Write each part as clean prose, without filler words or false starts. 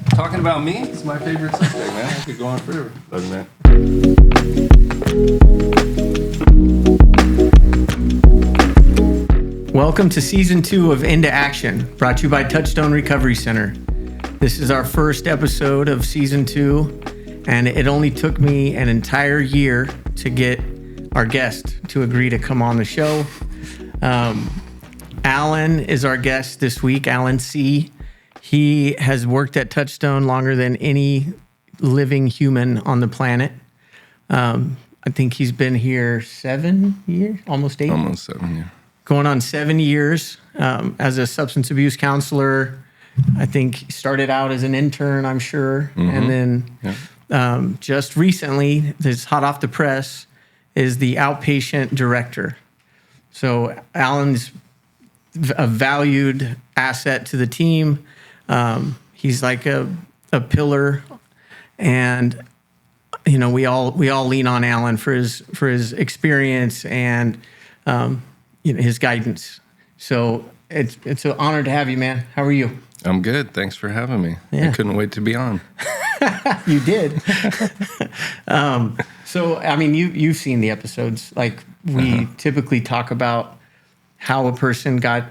Talking about me, it's my favorite subject, man. I could go on forever. Doesn't it? Welcome to Season 2 of Into Action, brought to you by Touchstone Recovery Center. This is our first episode of Season 2, and it only took me an entire year to get our guest to agree to come on the show. Alan is our guest this week, Alan C. He has worked at Touchstone longer than any living human on the planet. I think he's been here 7 years, almost 8. Almost 7 years. Going on 7 years as a substance abuse counselor. I think he started out as an intern, I'm sure. Mm-hmm. And then just recently, this hot off the press, is the outpatient director. So Alan's a valued asset to the team. He's like a pillar, and you know we all lean on Alan for his experience and his guidance. So it's an honor to have you, man. How are you? I'm good. Thanks for having me. Yeah. I couldn't wait to be on. You did. So I mean, you've seen the episodes. Like we typically talk about how a person got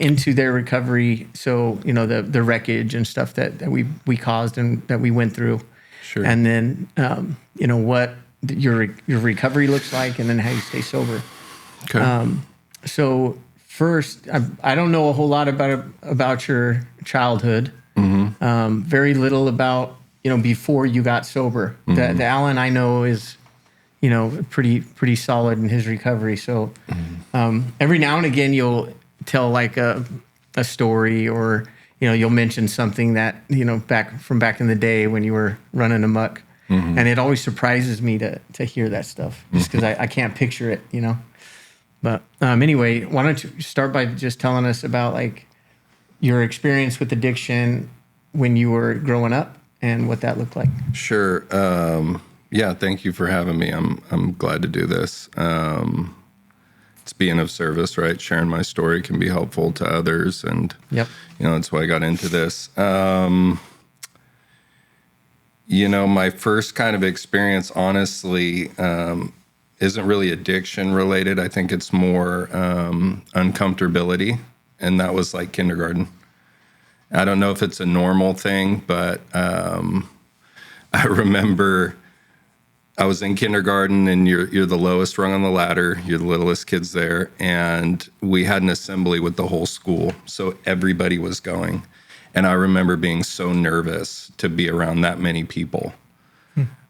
into their recovery. So, you know, the wreckage and stuff that we caused and that we went through. Sure. And then, what your recovery looks like, and then how you stay sober. Okay. So first, I don't know a whole lot about your childhood. Mm-hmm. Very little about, before you got sober. Mm-hmm. The Alan I know is, pretty solid in his recovery. So every now and again you'll tell like a story, or you'll mention something that back in the day when you were running amok. Mm-hmm. And it always surprises me to hear that stuff, just because I can't picture it. But anyway, why don't you start by just telling us about like your experience with addiction when you were growing up and what that looked like. Sure. Yeah, thank you for having me. I'm glad to do this. It's being of service, right? Sharing my story can be helpful to others, and that's why I got into this. My first kind of experience, honestly, isn't really addiction related. I think it's more uncomfortability, and that was like kindergarten. I don't know if it's a normal thing, but I remember I was in kindergarten, and you're the lowest rung on the ladder. You're the littlest kids there. And we had an assembly with the whole school. So everybody was going. And I remember being so nervous to be around that many people.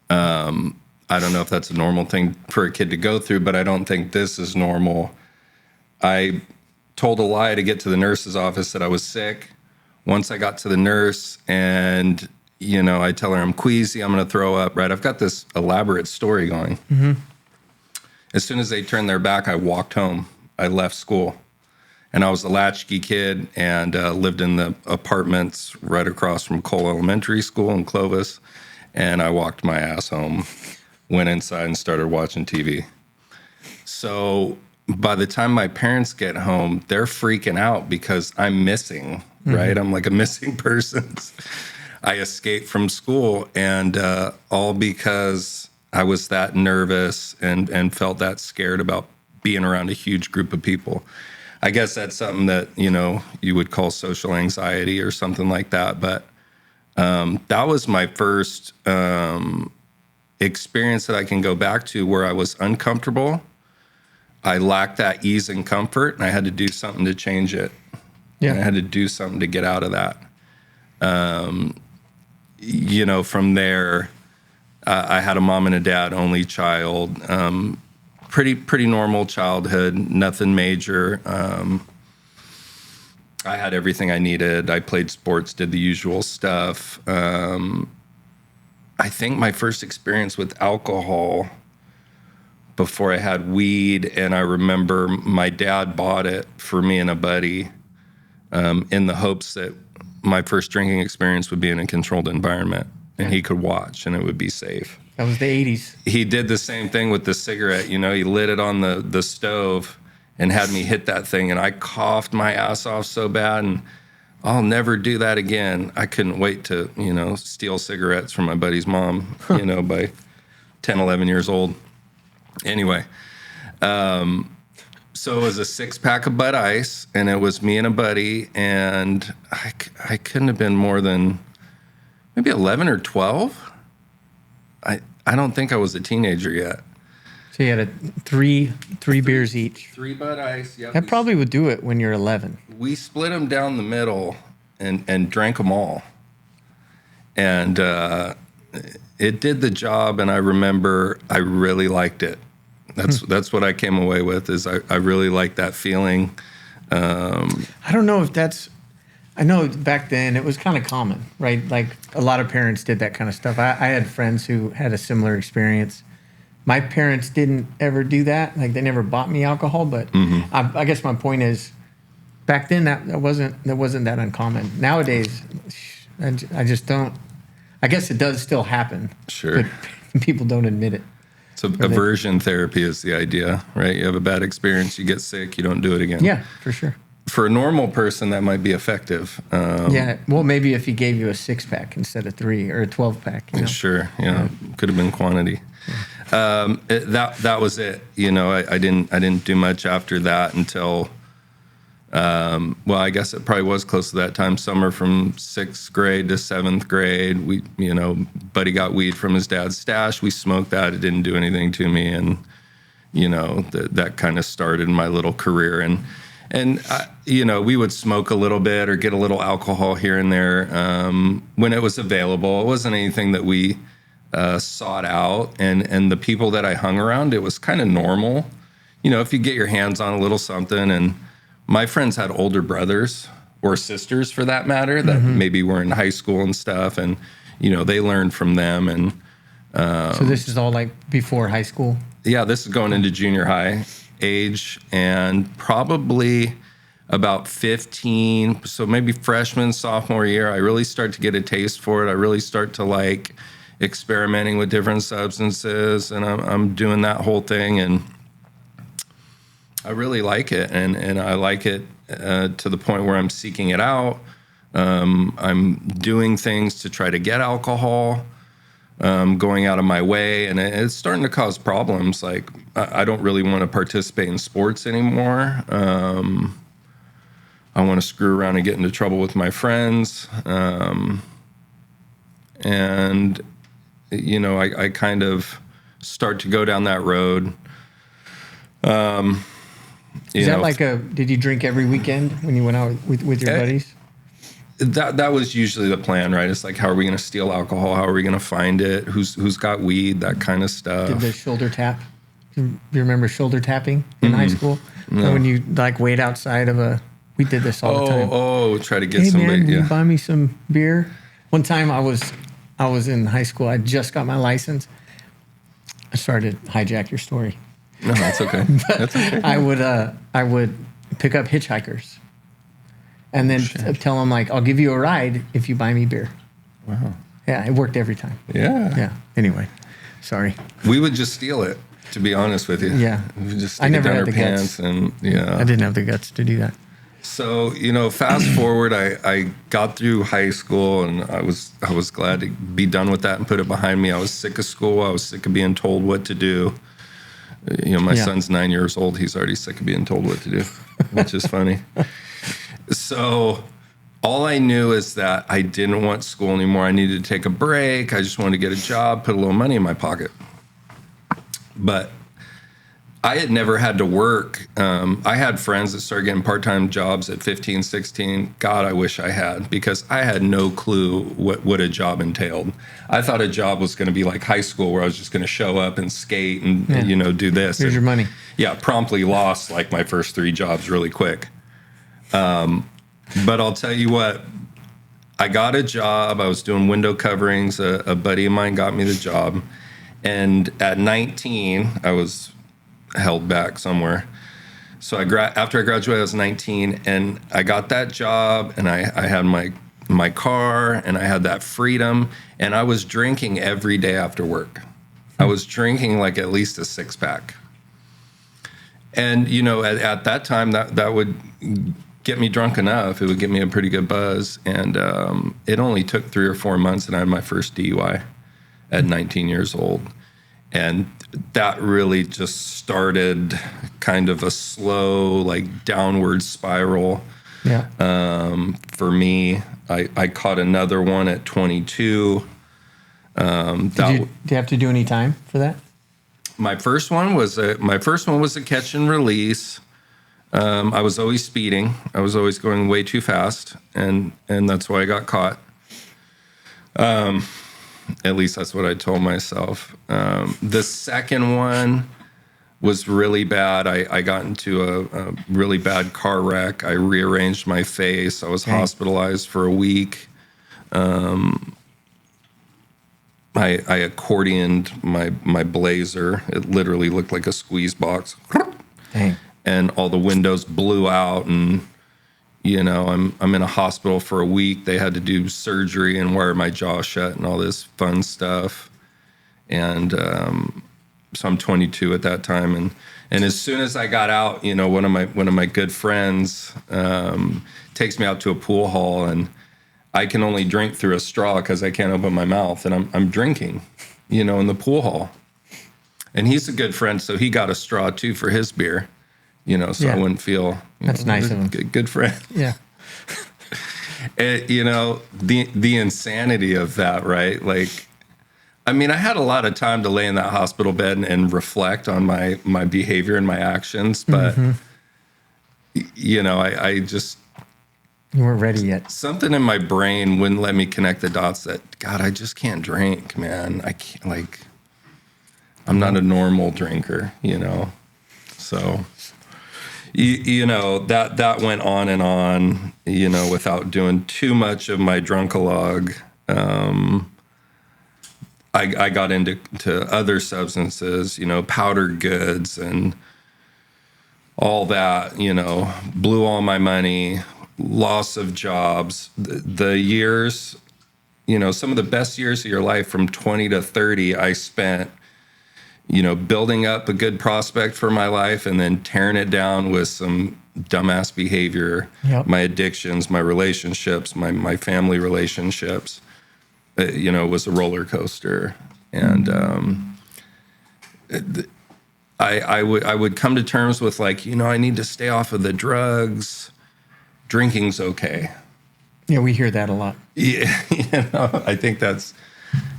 I don't know if that's a normal thing for a kid to go through, but I don't think this is normal. I told a lie to get to the nurse's office that I was sick. Once I got to the nurse, and I tell her I'm queasy, I'm going to throw up, right? I've got this elaborate story going. Mm-hmm. As soon as they turned their back, I walked home. I left school. And I was a latchkey kid and lived in the apartments right across from Cole Elementary School in Clovis. And I walked my ass home, went inside and started watching TV. So by the time my parents get home, they're freaking out because I'm missing, right? I'm like a missing person. I escaped from school, and all because I was that nervous and felt that scared about being around a huge group of people. I guess that's something that, you would call social anxiety or something like that. But that was my first experience that I can go back to where I was uncomfortable. I lacked that ease and comfort, and I had to do something to change it. Yeah. And I had to do something to get out of that. From there, I had a mom and a dad, only child, pretty normal childhood, nothing major. I had everything I needed. I played sports, did the usual stuff. I think my first experience with alcohol before I had weed, and I remember my dad bought it for me and a buddy in the hopes that my first drinking experience would be in a controlled environment, and he could watch, and it would be safe. That was the 80s. He did the same thing with the cigarette. He lit it on the stove and had me hit that thing, and I coughed my ass off so bad, and I'll never do that again. I couldn't wait to, steal cigarettes from my buddy's mom, by 10, 11 years old. Anyway, so it was a 6-pack of Bud Ice, and it was me and a buddy, and I couldn't have been more than maybe 11 or 12. I don't think I was a teenager yet. So you had three beers each. 3 Bud Ice. Yep. That probably would do it when you're 11. We split them down the middle and drank them all. And it did the job, and I remember I really liked it. That's what I came away with, is I really liked that feeling. I don't know if that's... I know back then it was kind of common, right? Like a lot of parents did that kind of stuff. I had friends who had a similar experience. My parents didn't ever do that. Like they never bought me alcohol, but I guess my point is, back then that wasn't that uncommon. Nowadays, I just don't. I guess it does still happen. Sure. But people don't admit it. So aversion therapy is the idea, right? You have a bad experience, you get sick, you don't do it again. Yeah, for sure. For a normal person, that might be effective. Yeah, well, maybe if he gave you a 6-pack instead of 3 or a 12-pack. Sure, could have been quantity. Yeah. That was it. I didn't do much after that until, I guess it probably was close to that time. Summer from 6th grade to 7th grade. We, buddy got weed from his dad's stash. We smoked that. It didn't do anything to me, and that kind of started my little career. And we would smoke a little bit or get a little alcohol here and there when it was available. It wasn't anything that we sought out. And the people that I hung around, it was kind of normal. If you get your hands on a little something. And my friends had older brothers or sisters, for that matter, that maybe were in high school and stuff. And, they learned from them. And so this is all like before high school? Yeah, this is going into junior high age, and probably about 15, so maybe freshman, sophomore year, I really start to get a taste for it. I really start to like experimenting with different substances, and I'm doing that whole thing, and I really like it, and I like it to the point where I'm seeking it out. I'm doing things to try to get alcohol. Going out of my way, and it's starting to cause problems. Like, I don't really want to participate in sports anymore. I want to screw around and get into trouble with my friends. And, I kind of start to go down that road. Is that like did you drink every weekend when you went out with your buddies? That was usually the plan, right? It's like, how are we going to steal alcohol? How are we going to find it? Who's got weed? That kind of stuff. Did the shoulder tap? Do you remember shoulder tapping in high school? No. When you like wait outside of we did this all the time. Try to get hey, somebody. Man, can you buy me some beer? One time I was in high school. I just got my license. I started to hijack your story. No, that's okay. That's okay. I would pick up hitchhikers. And then tell them, like, I'll give you a ride if you buy me beer. Wow. Yeah, it worked every time. Yeah. Yeah. Anyway, sorry. We would just steal it, to be honest with you. Yeah. We would just stick it down our pants. And, I didn't have the guts to do that. So, fast forward, I got through high school, and I was glad to be done with that and put it behind me. I was sick of school. I was sick of being told what to do. My son's 9 years old. He's already sick of being told what to do, which is funny. So all I knew is that I didn't want school anymore. I needed to take a break. I just wanted to get a job, put a little money in my pocket. But I had never had to work. I had friends that started getting part-time jobs at 15, 16. God, I wish I had, because I had no clue what a job entailed. I thought a job was going to be like high school, where I was just going to show up and skate and do this. Here's your money. Yeah, promptly lost like my first 3 jobs really quick. But I'll tell you what, I got a job. I was doing window coverings. A buddy of mine got me the job. And at 19, I was held back somewhere. So after I graduated, I was 19, and I got that job, and I had my car, and I had that freedom, and I was drinking every day after work. I was drinking like at least a 6-pack. And, at that time, that would get me drunk enough. It would get me a pretty good buzz. And it only took 3 or 4 months, and I had my first DUI at 19 years old. And that really just started kind of a slow, like, downward spiral. Yeah. For me, I caught another one at 22. Did you have to do any time for that? My first one was a catch and release. I was always speeding. I was always going way too fast, and that's why I got caught. At least that's what I told myself. The second one was really bad. I got into a really bad car wreck. I rearranged my face. I was hospitalized for a week. I accordioned my Blazer. It literally looked like a squeeze box. Dang. And all the windows blew out, and I'm in a hospital for a week. They had to do surgery and wire my jaw shut and all this fun stuff. And so I'm 22 at that time, and as soon as I got out, one of my good friends takes me out to a pool hall, and I can only drink through a straw because I can't open my mouth, and I'm drinking, in the pool hall. And he's a good friend, so he got a straw too for his beer, so I wouldn't feel. That's nice of him. Good friend. Yeah. The insanity of that, right? Like, I mean, I had a lot of time to lay in that hospital bed and reflect on my behavior and my actions, but I just. You weren't ready yet. Something in my brain wouldn't let me connect the dots that, God, I just can't drink, man. I can't, I'm not a normal drinker, So, that went on and on, without doing too much of my drunkalogue. I got into other substances, powdered goods and all that, blew all my money, loss of jobs, the years, some of the best years of your life from 20 to 30, I spent, building up a good prospect for my life and then tearing it down with some dumbass behavior, my addictions, my relationships, my family relationships. It was a roller coaster. And I would come to terms with, I need to stay off of the drugs. Drinking's okay. Yeah, we hear that a lot. Yeah, I think that's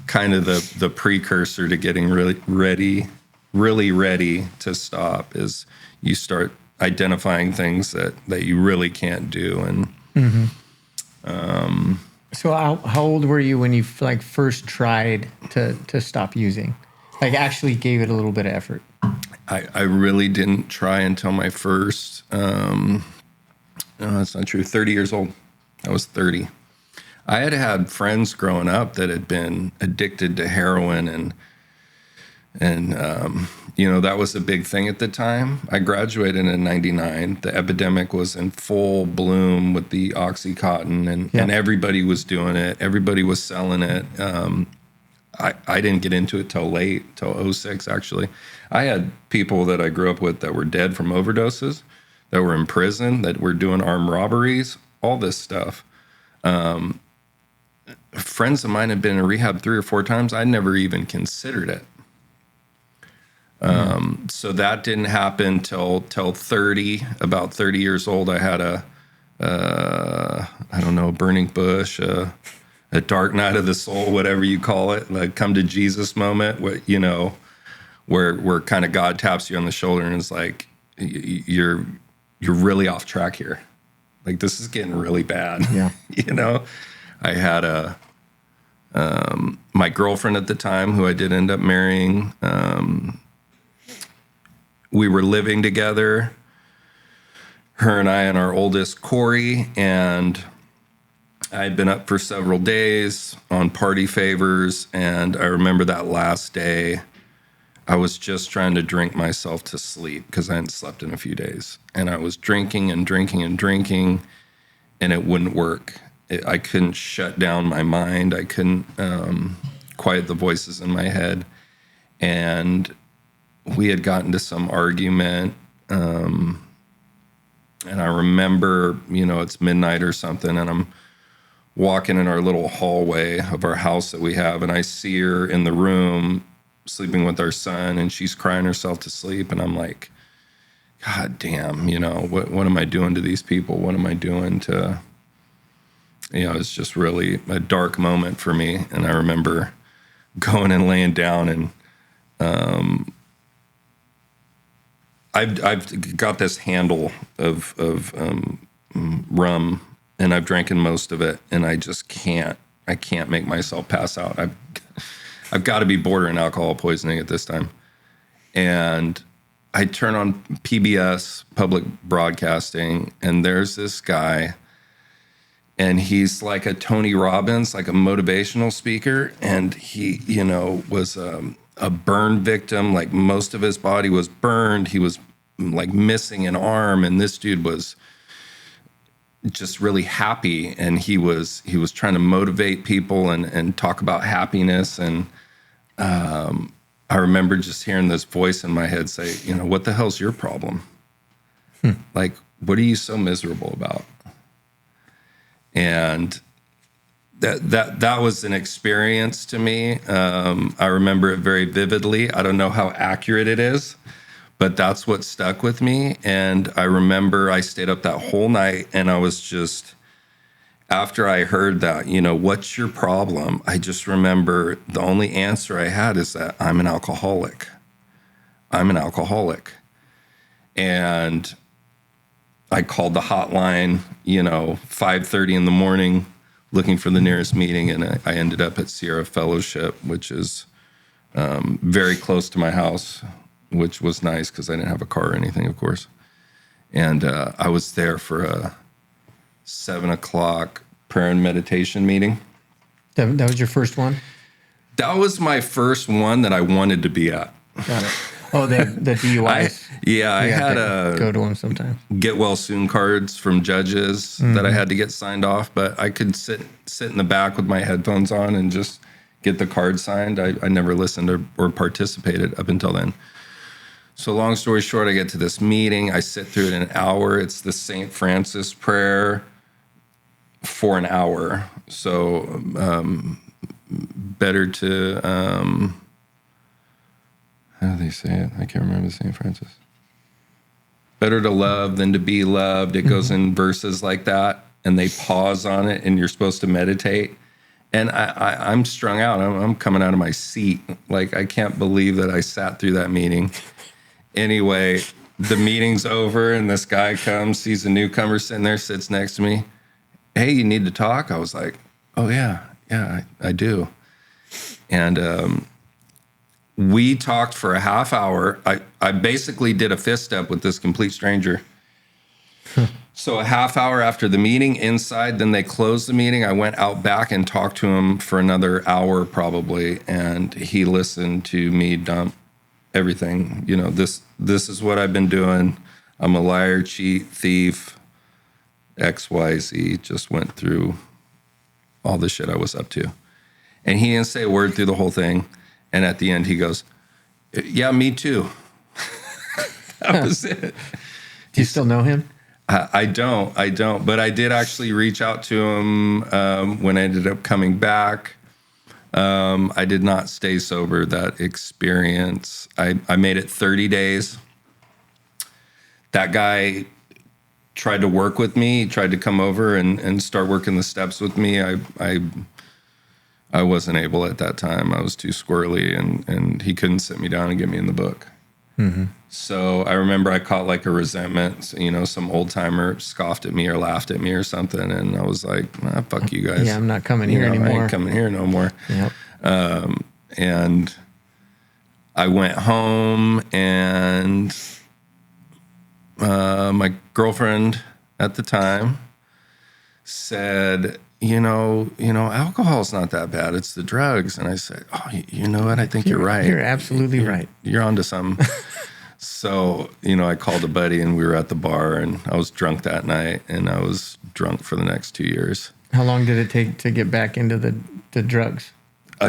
kind of the precursor to getting really ready to stop, is you start identifying things that you really can't do. And so how old were you when you first tried to stop using? Actually gave it a little bit of effort. I really didn't try until my first. No, that's not true. 30 years old. I was 30. I had friends growing up that had been addicted to heroin, and that was a big thing at the time. I graduated in '99. The epidemic was in full bloom with the Oxycontin, and everybody was doing it. Everybody was selling it. I didn't get into it till late, till 06, actually. I had people that I grew up with that were dead from overdoses, that were in prison, that were doing armed robberies, all this stuff. Friends of mine had been in rehab 3 or 4 times. I'd never even considered it. So that didn't happen till 30, about 30 years old. I had a burning bush, a dark night of the soul, whatever you call it, like come to Jesus moment, where kind of God taps you on the shoulder and is like, you're really off track here. Like, this is getting really bad. Yeah. I had my girlfriend at the time, who I did end up marrying. We were living together, her and I and our oldest, Corey, and I had been up for several days on party favors. And I remember that last day, I was just trying to drink myself to sleep because I hadn't slept in a few days. And I was drinking and drinking and drinking, and it wouldn't work. I couldn't shut down my mind. I couldn't quiet the voices in my head. And we had gotten to some argument. And I remember, it's midnight or something, and I'm walking in our little hallway of our house that we have, and I see her in the room sleeping with our son, and she's crying herself to sleep. And I'm like, God damn, what am I doing to these people? What am I doing to, it's just really a dark moment for me. And I remember going and laying down, and I've got this handle of rum, and I've drank most of it, and I can't make myself pass out. I've got to be bordering alcohol poisoning at this time. And I turn on PBS, public broadcasting, and there's this guy, and he's like a Tony Robbins, like a motivational speaker. And he, was a burn victim. Like most of his body was burned. He was like missing an arm. And this dude was just really happy. And he was trying to motivate people and talk about happiness. And I remember just hearing this voice in my head say, what the hell's your problem? Like, what are you so miserable about? And that was an experience to me. I remember it very vividly. I don't know how accurate it is, but that's what stuck with me. And I remember I stayed up that whole night, and I was just, after I heard that, what's your problem? I just remember the only answer I had is that I'm an alcoholic. I'm an alcoholic. And I called the hotline, 5:30 in the morning, looking for the nearest meeting. And I ended up at Sierra Fellowship, which is very close to my house, which was nice because I didn't have a car or anything, of course. And I was there for a 7:00 prayer and meditation meeting. That was your first one? That was my first one that I wanted to be at. Got it. Oh, the DUIs. I had to go to them sometimes. Get well soon cards from judges that I had to get signed off, but I could sit in the back with my headphones on and just get the card signed. I never listened or participated up until then. So long story short, I get to this meeting. I sit through it an hour. It's the St. Francis prayer for an hour. So better to, how do they say it? I can't remember St. Francis. Better to love than to be loved. It goes in verses like that, and they pause on it, and you're supposed to meditate. And I'm strung out. I'm coming out of my seat. Like, I can't believe that I sat through that meeting. Anyway, the meeting's over, and this guy comes, sees a newcomer sitting there, sits next to me. Hey, you need to talk? I was like, oh, yeah, I do. And we talked for a half hour. I basically did a fist step with this complete stranger. So a half hour after the meeting inside, then they closed the meeting. I went out back and talked to him for another hour probably, and he listened to me dump everything. This is what I've been doing. I'm a liar, cheat, thief, XYZ. Just went through all the shit I was up to. And he didn't say a word through the whole thing. And at the end, he goes, yeah, me too. That was it. Do you still know him? I don't. But I did actually reach out to him when I ended up coming back. I did not stay sober that experience. I made it 30 days. That guy tried to work with me. He tried to come over and start working the steps with me. I wasn't able at that time. I was too squirrely, and he couldn't sit me down and get me in the book. Mm-hmm. So I remember I caught like a resentment. Some old timer scoffed at me or laughed at me or something, and I was like, fuck you guys. Yeah, I'm not coming here anymore. I ain't coming here no more. Yep. And I went home, and my girlfriend at the time said, alcohol's not that bad. It's the drugs. And I said, oh, you know what? I think you're right. You're absolutely right. You're onto something. So, I called a buddy, and we were at the bar, and I was drunk that night, and I was drunk for the next 2 years. How long did it take to get back into the drugs?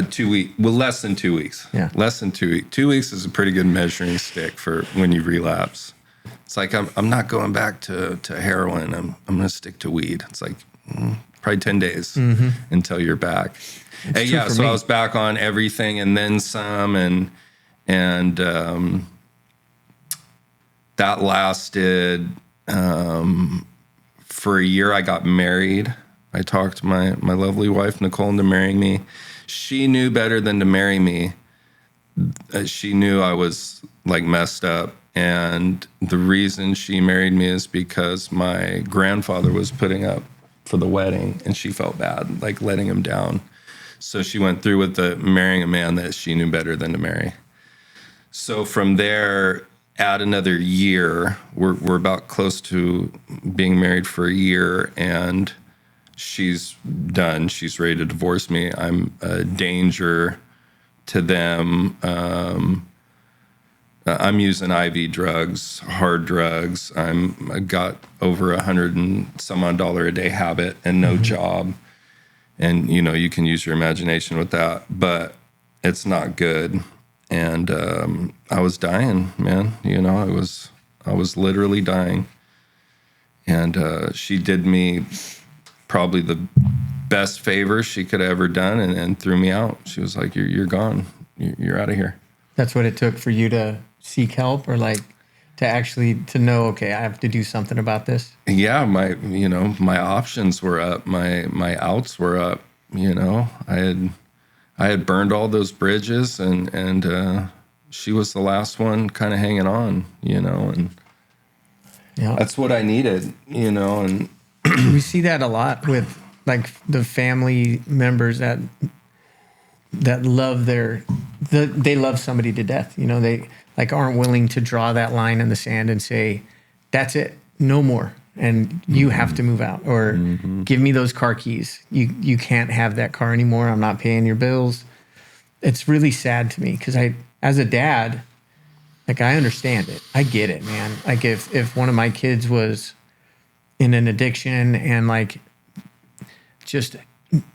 2 weeks. Well, less than 2 weeks. Yeah. Less than 2 weeks. 2 weeks is a pretty good measuring stick for when you relapse. It's like, I'm not going back to heroin. I'm going to stick to weed. It's like probably 10 days until you're back. And yeah, so I was back on everything and then some, and that lasted for a year. I got married. I talked my lovely wife, Nicole, into marrying me. She knew better than to marry me. She knew I was like messed up. And the reason she married me is because my grandfather was putting up for the wedding and she felt bad, like letting him down. So she went through with marrying a man that she knew better than to marry. So from there, add another year, we're about close to being married for a year, and she's done. She's ready to divorce me. I'm a danger to them. I'm using IV drugs, hard drugs. I got over $100 and some odd a day habit and no job. And, you can use your imagination with that, but it's not good. And I was dying, man. I was literally dying. And she did me probably the best favor she could have ever done and threw me out. She was like, you're gone. You're out of here. That's what it took for you to seek help, or like to know, okay, I have to do something about this? Yeah, my options were up, my outs were up. I had burned all those bridges, and she was the last one kind of hanging on, and yeah, that's what I needed, and we see that a lot with like the family members that love they love somebody to death. They like aren't willing to draw that line in the sand and say, that's it, no more. And you have to move out, or give me those car keys. You can't have that car anymore. I'm not paying your bills. It's really sad to me because as a dad, like I understand it. I get it, man. Like if one of my kids was in an addiction and like just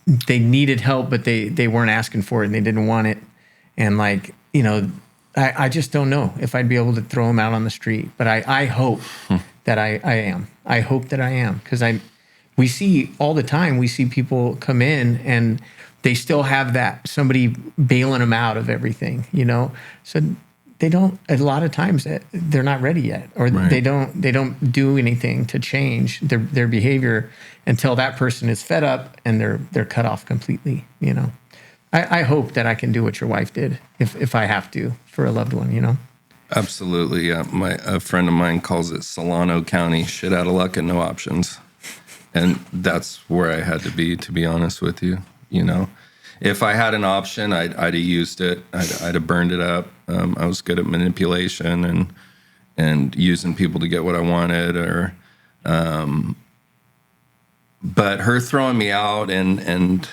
they needed help, but they weren't asking for it and they didn't want it. And like, I just don't know if I'd be able to throw them out on the street, but I hope that I am. I hope that I am, because we see all the time, we see people come in and they still have that somebody bailing them out of everything, so they don't, a lot of times they're not ready yet, or right. they don't do anything to change their behavior until that person is fed up and they're cut off completely. I hope that I can do what your wife did if I have to for a loved one, Absolutely. Yeah. A friend of mine calls it Solano County, shit out of luck and no options. And that's where I had to be honest with you. If I had an option, I'd have used it. I'd have burned it up. I was good at manipulation and using people to get what I wanted, but her throwing me out and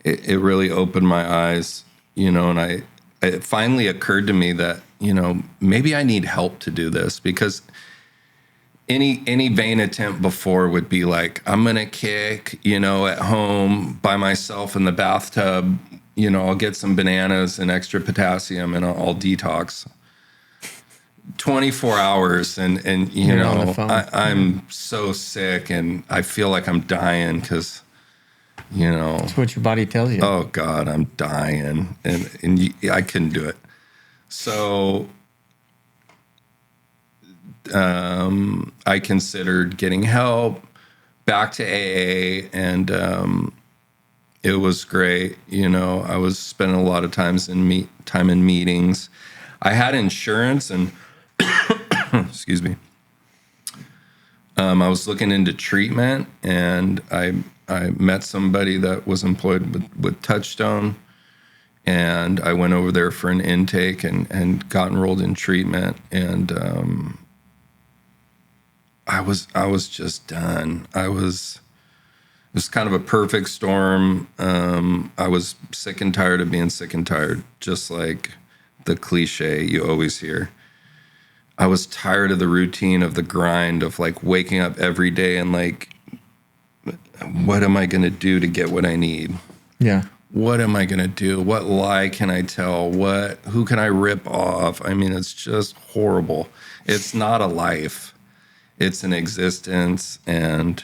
it really opened my eyes, and it finally occurred to me that, maybe I need help to do this, because any vain attempt before would be like, I'm going to kick, at home by myself in the bathtub, I'll get some bananas and extra potassium and I'll detox 24 hours. And I'm so sick and I feel like I'm dying because, that's what your body tells you. Oh God, I'm dying. And I couldn't do it. So I considered getting help, back to AA, and it was great. I was spending a lot of time in meetings. I had insurance, and excuse me. I was looking into treatment, and I met somebody that was employed with Touchstone, and I went over there for an intake and got enrolled in treatment, and I was just done. It was kind of a perfect storm. I was sick and tired of being sick and tired, just like the cliche you always hear. I was tired of the routine, of the grind, of like waking up every day and like, what am I going to do to get what I need? Yeah. what am I going to do? What lie can I tell? Who can I rip off? I mean, it's just horrible. It's not a life. It's an existence. And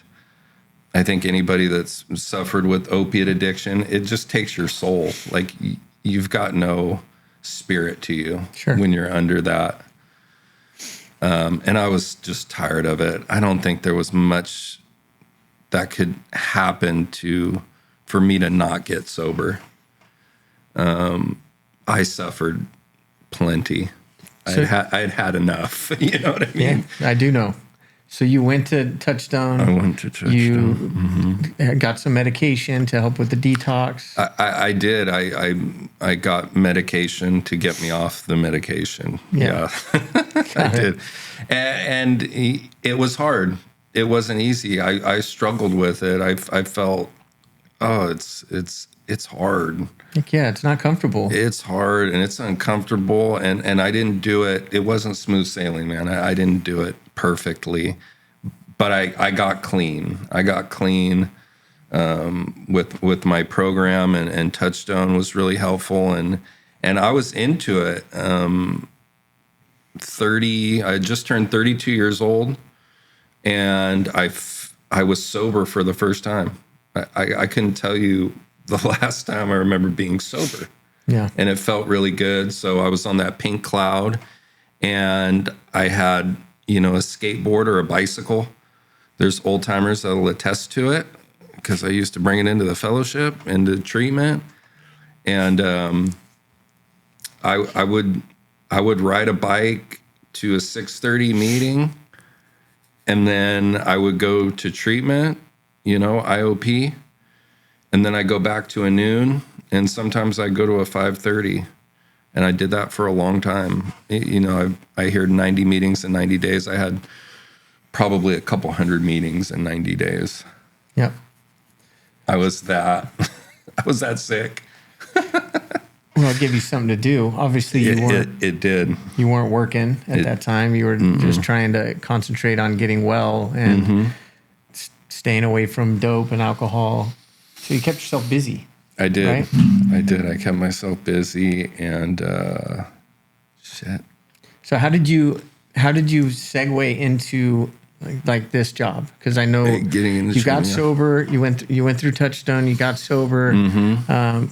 I think anybody that's suffered with opiate addiction, it just takes your soul. Like you've got no spirit to you when you're under that. And I was just tired of it. I don't think there was much that could happen for me to not get sober. I suffered plenty. So, I'd had enough. You know what I mean? Yeah, I do know. So you went to Touchstone. I went to Touchstone. You got some medication to help with the detox. I did. I got medication to get me off the medication. Yeah. I did. And it was hard. It wasn't easy. I struggled with it. I felt, it's hard. Yeah, it's not comfortable. It's hard and it's uncomfortable. And I didn't do it. It wasn't smooth sailing, man. I didn't do it perfectly. But I got clean. I got clean with my program, and Touchstone was really helpful. And I was into it. I just turned 32 years old, and I was sober for the first time. I couldn't tell you the last time I remember being sober. Yeah. And it felt really good. So I was on that pink cloud, and I had, a skateboard or a bicycle. There's old timers that'll attest to it because I used to bring it into the fellowship, into treatment. And I would ride a bike to a 6:30 meeting, and then I would go to treatment, IOP, and then I go back to a noon, and sometimes I go to a 5:30, and I did that for a long time. I heard 90 meetings in 90 days. I had probably a couple hundred meetings in 90 days. Yep. I was that sick. Well, it gave you something to do. Obviously, you weren't. It did. You weren't working at that time. You were just trying to concentrate on getting well and staying away from dope and alcohol. So you kept yourself busy. I did. Right? I did. I kept myself busy and shit. So how did you segue into like this job? Because I know you got sober. You went through Touchstone. You got sober.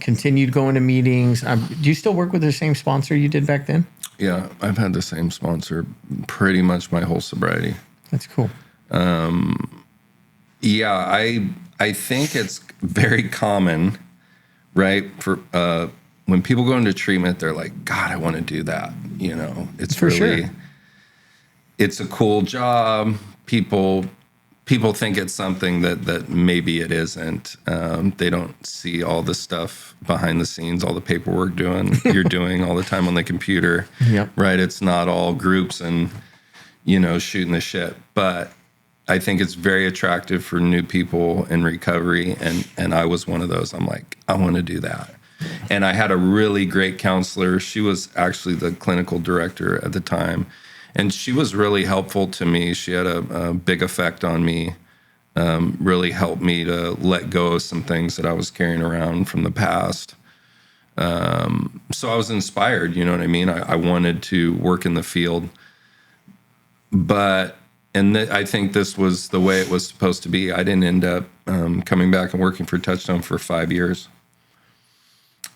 Continued going to meetings. Do you still work with the same sponsor you did back then? Yeah, I've had the same sponsor pretty much my whole sobriety. That's cool. Yeah, I think it's very common, right? For when people go into treatment, they're like, God, I want to do that. It's for really, sure. It's a cool job. People think it's something that maybe it isn't. They don't see all the stuff behind the scenes, all the paperwork you're doing all the time on the computer. Yep. Right? It's not all groups and, shooting the shit. But I think it's very attractive for new people in recovery. And I was one of those. I'm like, I want to do that. And I had a really great counselor. She was actually the clinical director at the time. And she was really helpful to me. She had a big effect on me, really helped me to let go of some things that I was carrying around from the past. So I was inspired, you know what I mean? I wanted to work in the field. But, I think this was the way it was supposed to be. I didn't end up coming back and working for Touchstone for 5 years.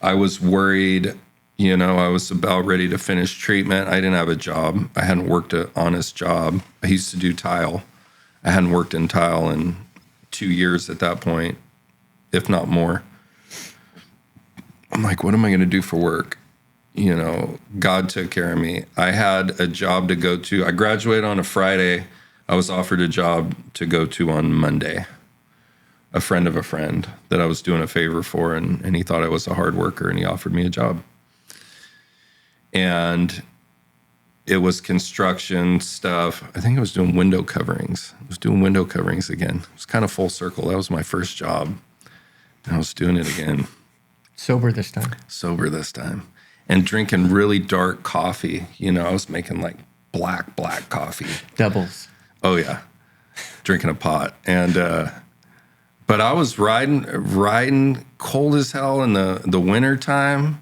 I was worried. I was about ready to finish treatment. I didn't have a job. I hadn't worked an honest job. I used to do tile. I hadn't worked in tile in 2 years at that point, if not more. I'm like, what am I going to do for work? God took care of me. I had a job to go to. I graduated on a Friday. I was offered a job to go to on Monday. A friend of a friend that I was doing a favor for, and he thought I was a hard worker, and he offered me a job. And it was construction stuff. I think I was doing window coverings. I was doing window coverings again. It was kind of full circle. That was my first job. And I was doing it again. Sober this time. Sober this time. And drinking really dark coffee. I was making like black coffee. Doubles. Oh, yeah. Drinking a pot. And But I was riding cold as hell in the winter time,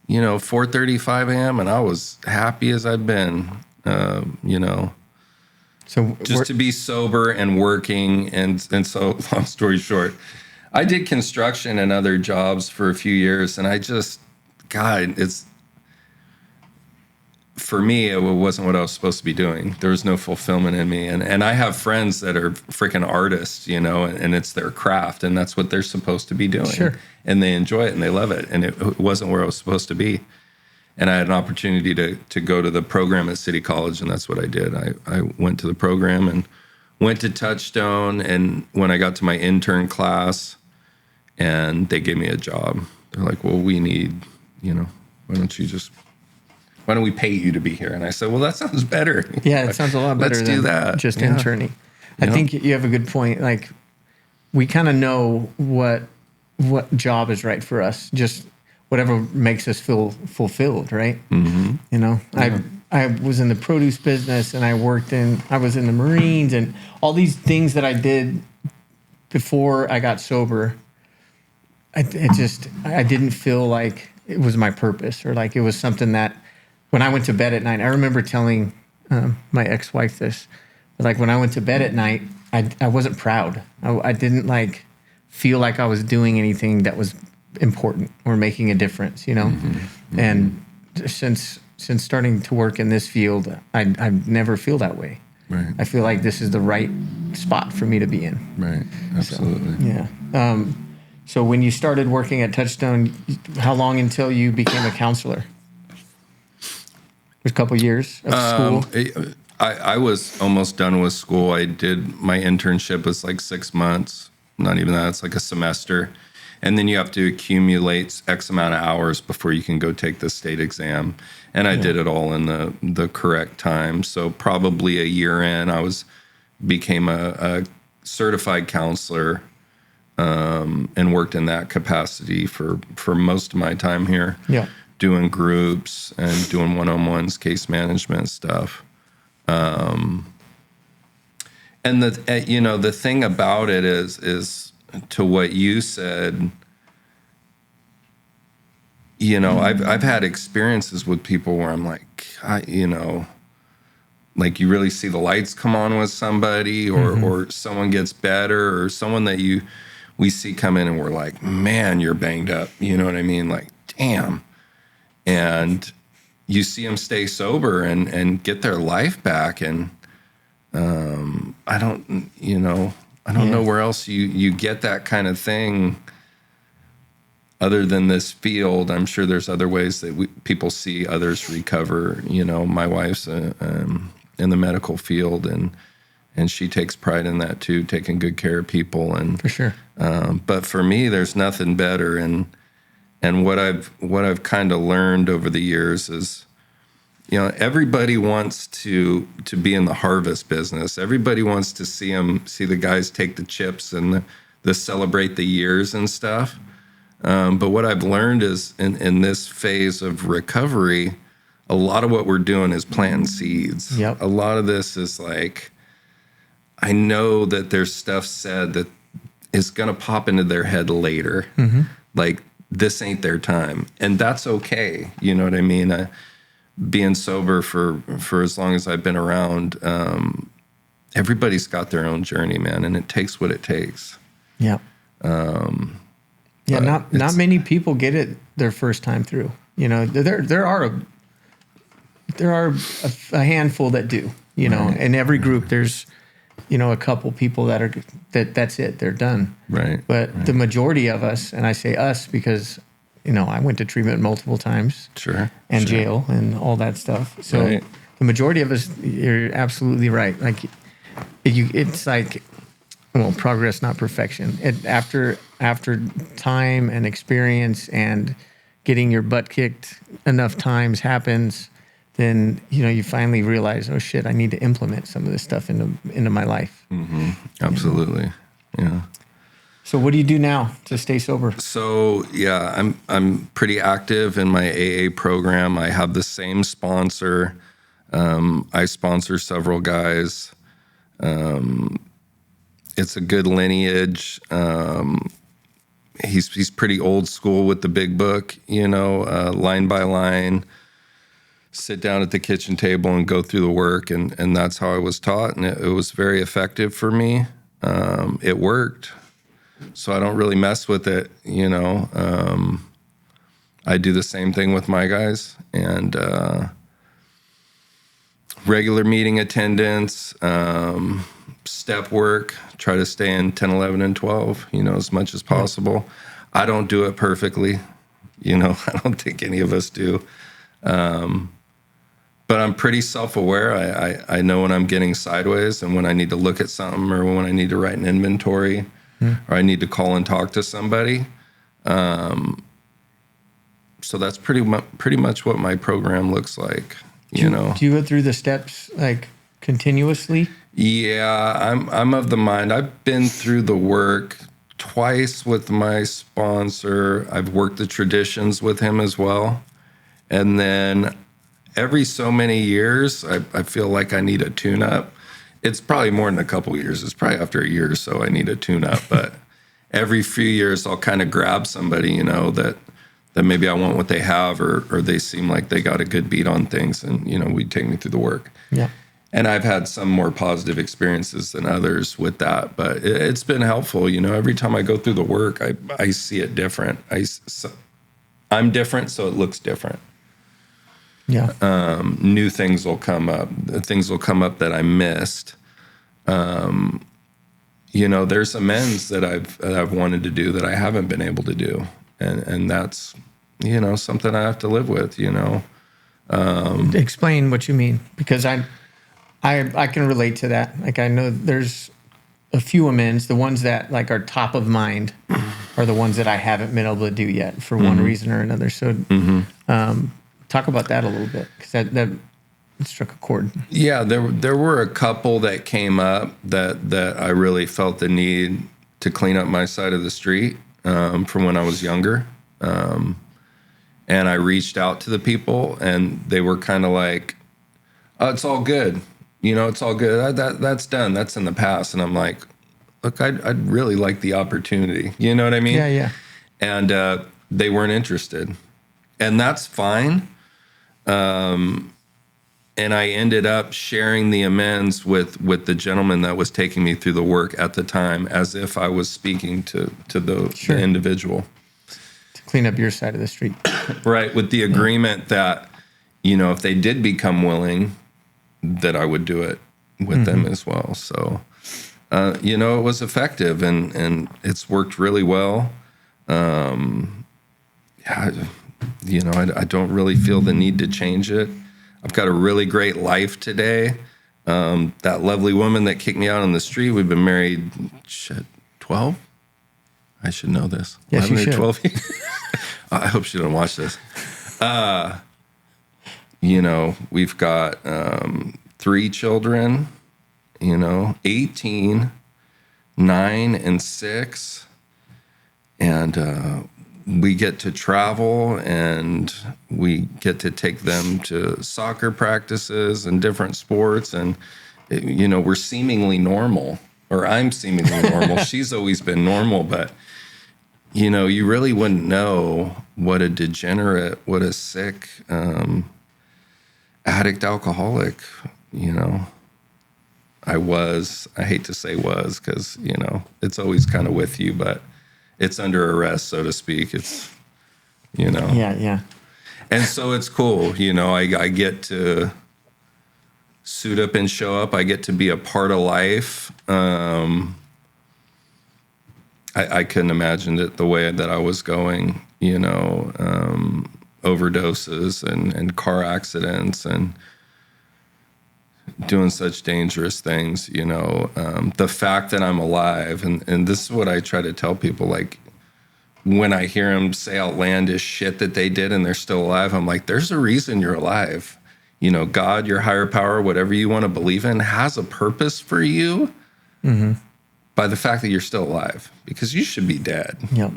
4:35 a.m. and I was happy as I've been, So just to be sober and working. And so long story short, I did construction and other jobs for a few years, and for me, it wasn't what I was supposed to be doing. There was no fulfillment in me. And I have friends that are freaking artists, and it's their craft, and that's what they're supposed to be doing. Sure. And they enjoy it and they love it. And it wasn't where I was supposed to be. And I had an opportunity to go to the program at City College, and that's what I did. I went to the program and went to Touchstone, and when I got to my intern class, and they gave me a job. They're like, well, we need, why don't we pay you to be here? And I said, well, that sounds better. Yeah, it sounds a lot better Let's than do that. just interning. I think you have a good point. Like, we kind of know what job is right for us. Just whatever makes us feel fulfilled, right? Mm-hmm. I was in the produce business, and I was in the Marines, and all these things that I did before I got sober. I didn't feel like it was my purpose, or like it was something that when I went to bed at night, I remember telling my ex-wife this, but like when I went to bed at night, I wasn't proud. I didn't feel like I was doing anything that was important or making a difference, Mm-hmm. And since starting to work in this field, I never feel that way. Right. I feel like this is the right spot for me to be in. Right. Absolutely. So, yeah. So when you started working at Touchstone, how long until you became a counselor? A couple years of school? I was almost done with school. I did my internship was 6 months. Not even that. It's like a semester. And then you have to accumulate X amount of hours before you can go take the state exam. And I did it all in the correct time. So probably a year in, became a certified counselor, and worked in that capacity for most of my time here. Yeah. Doing groups and doing one-on-ones, case management stuff. And the thing about it is to what you said, I've had experiences with people where I'm like, you really see the lights come on with somebody, or someone gets better, or someone that we see come in and we're like, man, you're banged up. You know what I mean? Like, damn. And you see them stay sober and get their life back. And I don't know where else you get that kind of thing other than this field. I'm sure there's other ways that people see others recover. My wife's in the medical field, and she takes pride in that too, taking good care of people. And for sure. But for me, there's nothing better. And what I've kind of learned over the years is, everybody wants to be in the harvest business. Everybody wants to see the guys take the chips and the celebrate the years and stuff. But what I've learned is in this phase of recovery, a lot of what we're doing is planting seeds. Yep. A lot of this is like, I know that there's stuff said that is going to pop into their head later. Mm-hmm. Like, this ain't their time. And that's okay. You know what I mean? Being sober for as long as I've been around, everybody's got their own journey, man. And it takes what it takes. Yeah. Not many people get it their first time through. There are a handful that do, right. In every group there's, a couple people that's it, they're done. Right. But the majority of us, and I say us because, I went to treatment multiple times. Sure. And jail and all that stuff. So right. The majority of us, you're absolutely right. Like, it's like, well, progress, not perfection. After time and experience and getting your butt kicked enough times happens, then you finally realize, oh shit, I need to implement some of this stuff into my life. Mm-hmm. Absolutely, yeah. So what do you do now to stay sober? So yeah, I'm pretty active in my AA program. I have the same sponsor. I sponsor several guys. It's a good lineage. He's pretty old school with the big book, line by line, sit down at the kitchen table and go through the work. And that's how I was taught. And it was very effective for me. It worked. So I don't really mess with it, I do the same thing with my guys, and regular meeting attendance, step work, try to stay in 10, 11, and 12, as much as possible. I don't do it perfectly. I don't think any of us do. But I'm pretty self-aware. I know when I'm getting sideways and when I need to look at something or when I need to write an inventory or I need to call and talk to somebody. So that's pretty much what my program looks like, Do you go through the steps like continuously? Yeah, I'm of the mind. I've been through the work twice with my sponsor. I've worked the traditions with him as well. And then every so many years, I feel like I need a tune-up. It's probably more than a couple years. It's probably after a year or so I need a tune-up. But every few years, I'll kind of grab somebody, that maybe I want what they have or they seem like they got a good beat on things and, we'd take me through the work. Yeah. And I've had some more positive experiences than others with that, but it's been helpful. Every time I go through the work, I see it different. I'm different, so it looks different. Yeah. New things will come up. Things will come up that I missed. There's amends that I've wanted to do that I haven't been able to do, and that's something I have to live with. Explain what you mean, because I can relate to that. Like, I know there's a few amends. The ones that like are top of mind are the ones that I haven't been able to do yet for one reason or another. So, talk about that a little bit, because that struck a chord. Yeah, there were a couple that came up that I really felt the need to clean up my side of the street from when I was younger. And I reached out to the people, and they were kind of like, "Oh, it's all good. It's all good. That's done. That's in the past." And I'm like, "Look, I'd really like the opportunity." You know what I mean? Yeah, yeah. And they weren't interested, and that's fine. And I ended up sharing the amends with the gentleman that was taking me through the work at the time, as if I was speaking to the individual. To clean up your side of the street. Right, with the agreement that, if they did become willing, that I would do it with them as well. So, it was effective and it's worked really well. I don't really feel the need to change it. I've got a really great life today. That lovely woman that kicked me out on the street, we've been married, 12? I should know this. Yes, you should. 12 years. I hope she doesn't watch this. We've got 3 children, 18, 9, and 6. And we get to travel, and we get to take them to soccer practices and different sports. And, we're seemingly normal, or I'm seemingly normal. She's always been normal, but, you really wouldn't know what a degenerate, what a sick addict alcoholic, I hate to say was, because, it's always kind of with you, but it's under arrest, so to speak. It's, Yeah. And so it's cool. I get to suit up and show up. I get to be a part of life. I couldn't imagine it the way that I was going, overdoses and car accidents and doing such dangerous things, the fact that I'm alive. And this is what I try to tell people, like, when I hear them say outlandish shit that they did and they're still alive, I'm like, there's a reason you're alive. God, your higher power, whatever you want to believe in, has a purpose for you by the fact that you're still alive, because you should be dead. Yep.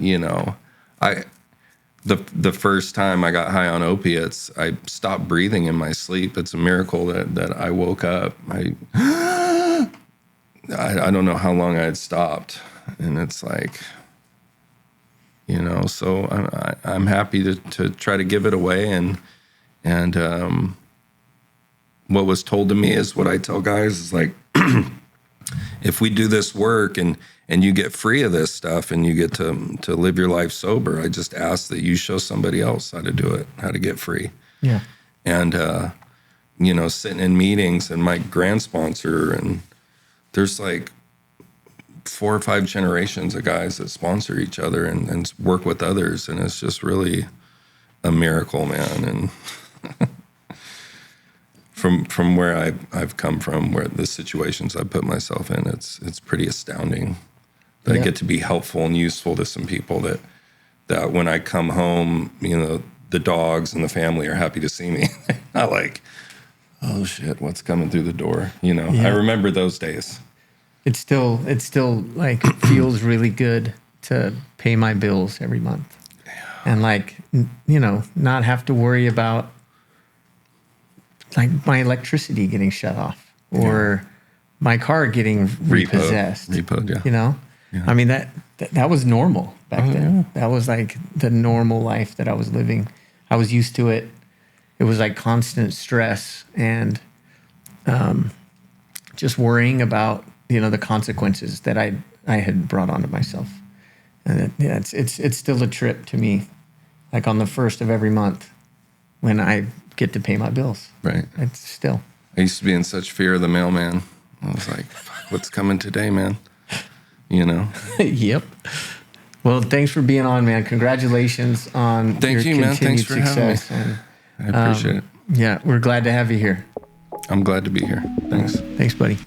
The first time I got high on opiates, I stopped breathing in my sleep. It's a miracle that I woke up. I don't know how long I had stopped, and it's like, so I'm happy to try to give it away, and what was told to me is what I tell guys is like, if we do this work and you get free of this stuff and you get to live your life sober, I just ask that you show somebody else how to do it, how to get free. Yeah. And, sitting in meetings and my grand sponsor, and there's like 4 or 5 generations of guys that sponsor each other and work with others. And it's just really a miracle, man. And from where I've come from, where the situations I put myself in, it's pretty astounding that I get to be helpful and useful to some people that when I come home, the dogs and the family are happy to see me. Not like, oh shit, what's coming through the door? I remember those days. It still like feels really good to pay my bills every month. Yeah. And like, not have to worry about like my electricity getting shut off or my car getting repossessed. Repoed, yeah. Yeah. I mean, that was normal back then. Yeah. That was like the normal life that I was living. I was used to it. It was like constant stress and just worrying about, the consequences that I had brought onto myself. And it's still a trip to me, like on the 1st of every month when I get to pay my bills. Right. It's still. I used to be in such fear of the mailman. I was like, what's coming today, man? Yep. Well, thanks for being on, man. Congratulations on your continued success. And, I appreciate it. Yeah, we're glad to have you here. I'm glad to be here. Thanks. Thanks, buddy.